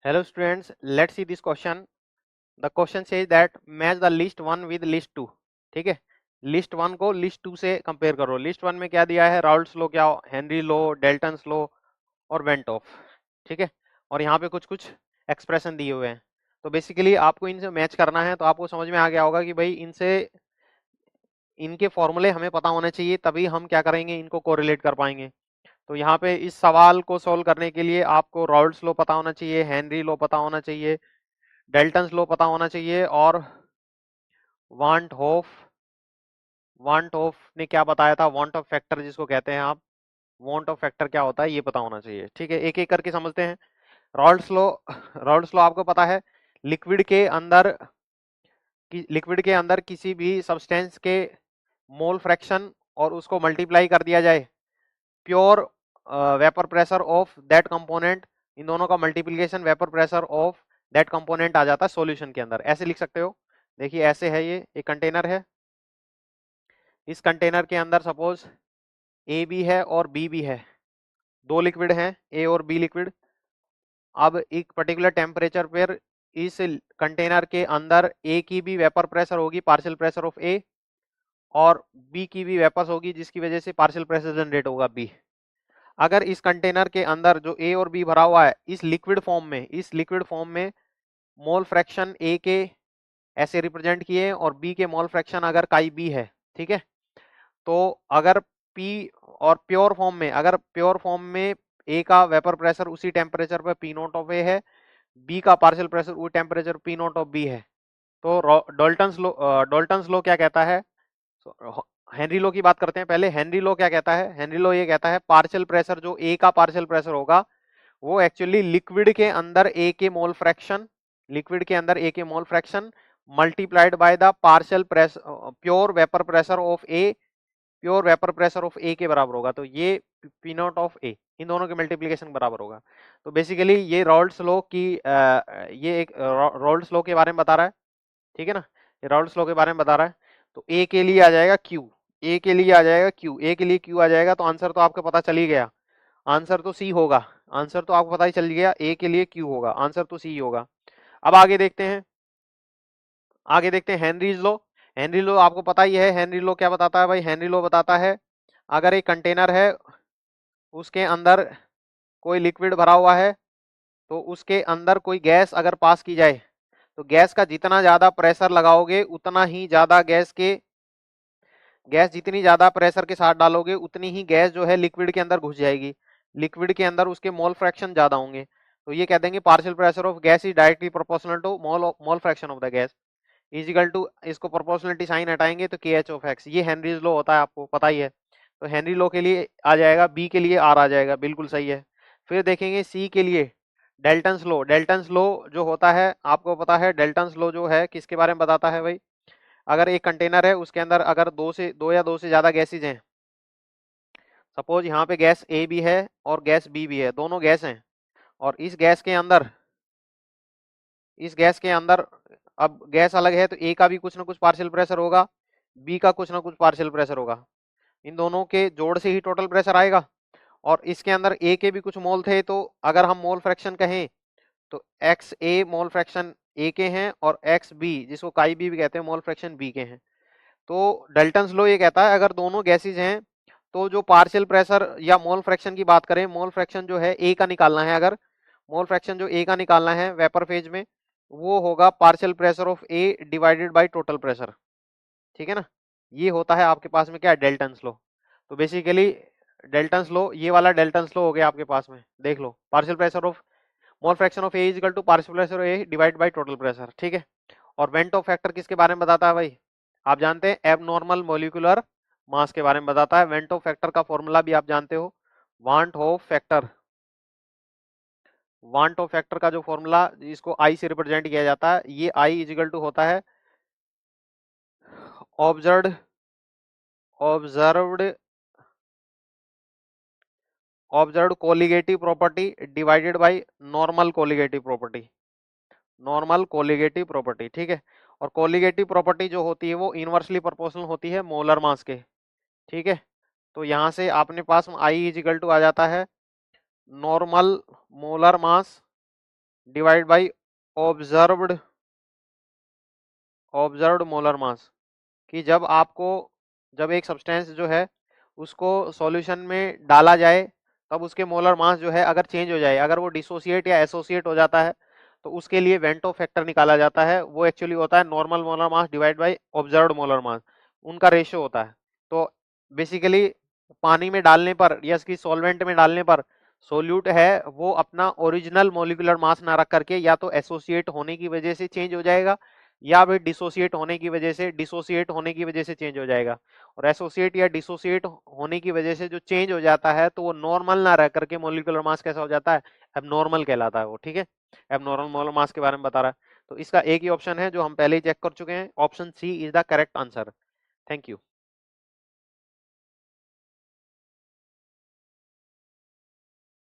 Hello students, let's see this question. The question says that match the list 1 with list 2. ठीक है, list 1 को list 2 से compare करो। List 1 में क्या दिया है, राउल्ट्स लॉ, क्या हेनरी लॉ, डेल्टन्स लॉ और वेंट ऑफ। ठीक है, और यहाँ पे कुछ कुछ एक्सप्रेशन दिए हुए हैं। तो बेसिकली आपको इनसे मैच करना है। तो आपको समझ में आ गया होगा कि भाई इनसे इनके फॉर्मूले हमें पता होने चाहिए, तभी हम क्या करेंगे, इनको कोरिलेट कर पाएंगे। तो यहाँ पे इस सवाल को सोल्व करने के लिए आपको राउल्ट्स लॉ पता होना चाहिए, हेनरी लॉ पता होना चाहिए, डेल्टन्स लॉ पता होना चाहिए और वांट ऑफ ने क्या बताया था, वांट ऑफ फैक्टर जिसको कहते हैं आप, वांट ऑफ फैक्टर क्या होता है ये पता होना चाहिए। ठीक है, एक एक करके समझते हैं। राउल्ट्स लॉ आपको पता है, लिक्विड के अंदर लिक्विड के अंदर किसी भी सब्सटेंस के मोल फ्रैक्शन और उसको मल्टीप्लाई कर दिया जाए pure vapour pressure of that component, इन दोनों का multiplication vapour pressure of that component आ जाता है सॉल्यूशन के अंदर। ऐसे लिख सकते हो। देखिए ऐसे है, ये एक कंटेनर है, इस कंटेनर के अंदर सपोज ए भी है और बी भी है, दो लिक्विड हैं, ए और बी लिक्विड। अब एक पर्टिकुलर टेम्परेचर पर इस कंटेनर के अंदर ए की भी वेपर प्रेशर होगी, पार्शियल प्रेशर ऑफ ए, और बी की भी वेपर्स होगी जिसकी वजह से पार्शियल प्रेशर जनरेट होगा बी। अगर इस कंटेनर के अंदर जो ए और बी भरा हुआ है इस लिक्विड फॉर्म में मोल फ्रैक्शन ए के ऐसे रिप्रेजेंट किए और बी के मोल फ्रैक्शन अगर काई बी है, ठीक है, तो अगर पी और प्योर फॉर्म में ए का वेपर प्रेशर उसी टेम्परेचर पर पी नॉट ऑफ ए है, बी का पार्शियल प्रेशर वो temperature P not of B है, तो डॉल्टन्स लो क्या कहता है, हेनरी लो की बात करते हैं पहले। हेनरी लो क्या कहता है, हेनरी लो ये कहता है पार्शियल प्रेशर जो ए का पार्शियल प्रेशर होगा वो एक्चुअली लिक्विड के अंदर ए के mole fraction multiplied by the partial pressure pure vapour pressure of A, pure vapour pressure of A के बराबर होगा। तो ये पी नॉट ऑफ ए, इन दोनों के मल्टीप्लिकेशन बराबर होगा। तो बेसिकली ये राउल्ट्स लॉ की ये एक राउल्ट्स लॉ के बारे में बता रहा है। ठीक है ना, ये राउल्ट्स लॉ के बारे में बता रहा है। तो ए के लिए आ जाएगा क्यू, ए के लिए आ जाएगा क्यू, ए के लिए क्यू आ जाएगा। तो आंसर तो आपको पता चल ही गया, आंसर तो सी होगा। आंसर तो आपको पता ही चल गया, ए के लिए क्यू होगा, आंसर तो सी होगा। अब आगे देखते हैं, हेनरीज लॉ। हेनरी लॉ आपको पता ही है, हेनरी लॉ क्या बताता है भाई, हेनरी लॉ बताता है अगर एक कंटेनर है उसके अंदर कोई लिक्विड भरा हुआ है तो उसके अंदर कोई गैस अगर पास की जाए तो गैस का जितना ज्यादा प्रेशर लगाओगे उतना ही ज्यादा गैस जितनी ज्यादा प्रेशर के साथ डालोगे उतनी ही गैस जो है लिक्विड के अंदर घुस जाएगी, लिक्विड के अंदर उसके मोल फ्रैक्शन ज्यादा होंगे। तो ये कह देंगे partial pressure of gas is directly proportional to mole fraction of the gas is equal to, इसको प्रोपोर्शनलिटी साइन हटाएंगे तो के एच ऑफ एक्स। ये हेनरीज लॉ होता है, आपको पता ही है। तो हेनरी लॉ के लिए आ जाएगा, बी के लिए आर आ जाएगा, बिल्कुल सही है। फिर देखेंगे सी के लिए डेल्टन्स लॉ। डेल्टन्स लॉ जो होता है आपको पता है, डेल्टन्स लॉ जो है किसके बारे में बताता है भाई, अगर एक कंटेनर है उसके अंदर अगर दो या दो से ज्यादा गैसेज हैं, सपोज यहाँ पे गैस ए भी है और गैस बी भी है, दोनों गैस हैं, और इस गैस के अंदर अब गैस अलग है तो ए का भी कुछ ना कुछ पार्शियल प्रेशर होगा, बी का कुछ ना कुछ पार्शियल प्रेशर होगा, इन दोनों के जोड़ से ही टोटल प्रेशर आएगा। और इसके अंदर ए के भी कुछ मोल थे, तो अगर हम मोल फ्रैक्शन कहें तो x A mole fraction A के हैं और एक्स बी जिसको काई बी भी कहते हैं मोल फ्रैक्शन बी के हैं। तो डल्टन्स लॉ ये कहता है अगर दोनों गैसेज हैं तो जो पार्शियल प्रेशर या मोल फ्रैक्शन की बात करें, मोल फ्रैक्शन जो है ए का निकालना है, अगर मोल फ्रैक्शन जो ए का निकालना है वेपर फेज में, वो होगा partial pressure of A divided by total pressure. ठीक है ना, ये होता है आपके पास में क्या, डेल्टन्स लॉ। तो बेसिकली डेल्टन्स लॉ, ये वाला डेल्टन्स लॉ हो गया आपके पास में, देख लो, partial pressure of mole fraction of A is equal to partial pressure A divide by total pressure. ठीक है, और वेंट ऑफ फैक्टर किसके बारे में बताता है भाई, आप जानते हैं एबनॉर्मल मॉलिक्यूलर मास के बारे में बताता है। वेंट ऑफ फैक्टर का फॉर्मूला भी आप जानते हो, want of factor, want of factor का जो फॉर्मूला इसको आई से रिप्रेजेंट किया जाता है, ये आई इज इक्वल टू होता है observed observed observed colligative property divided by normal colligative property, normal colligative property. ठीक है, और कोलिगेटिव प्रॉपर्टी जो होती है वो इनवर्सली प्रोपोर्शनल होती है मोलर मास के। ठीक है, तो यहाँ से अपने पास आई इज इक्वल टू आ जाता है normal molar mass divide by observed observed molar mass, कि जब एक सब्सटेंस जो है उसको सॉल्यूशन में डाला जाए तब उसके मोलर मास जो है अगर चेंज हो जाए, अगर वो डिसोसिएट या एसोसिएट हो जाता है तो उसके लिए वेंटो फैक्टर निकाला जाता है। वो एक्चुअली होता है normal molar mass divide by observed molar mass, उनका रेशियो होता है। तो बेसिकली पानी में डालने पर या इसकी सॉल्वेंट में डालने पर सोल्यूट है वो अपना ओरिजिनल मोलिकुलर मास ना रख करके या तो एसोसिएट होने की वजह से चेंज हो जाएगा या फिर डिसोसिएट होने की वजह से चेंज हो जाएगा। और एसोसिएट या डिसोसिएट होने की वजह से जो चेंज हो जाता है तो वो नॉर्मल ना रह करके मोलिकुलर मास कैसा हो जाता है, एबनॉर्मल कहलाता है वो। ठीक है, एबनॉर्मल मोलर मास के बारे में बता रहा है। तो इसका एक ही ऑप्शन है जो हम पहले ही चेक कर चुके हैं, option C is the correct answer. Thank you.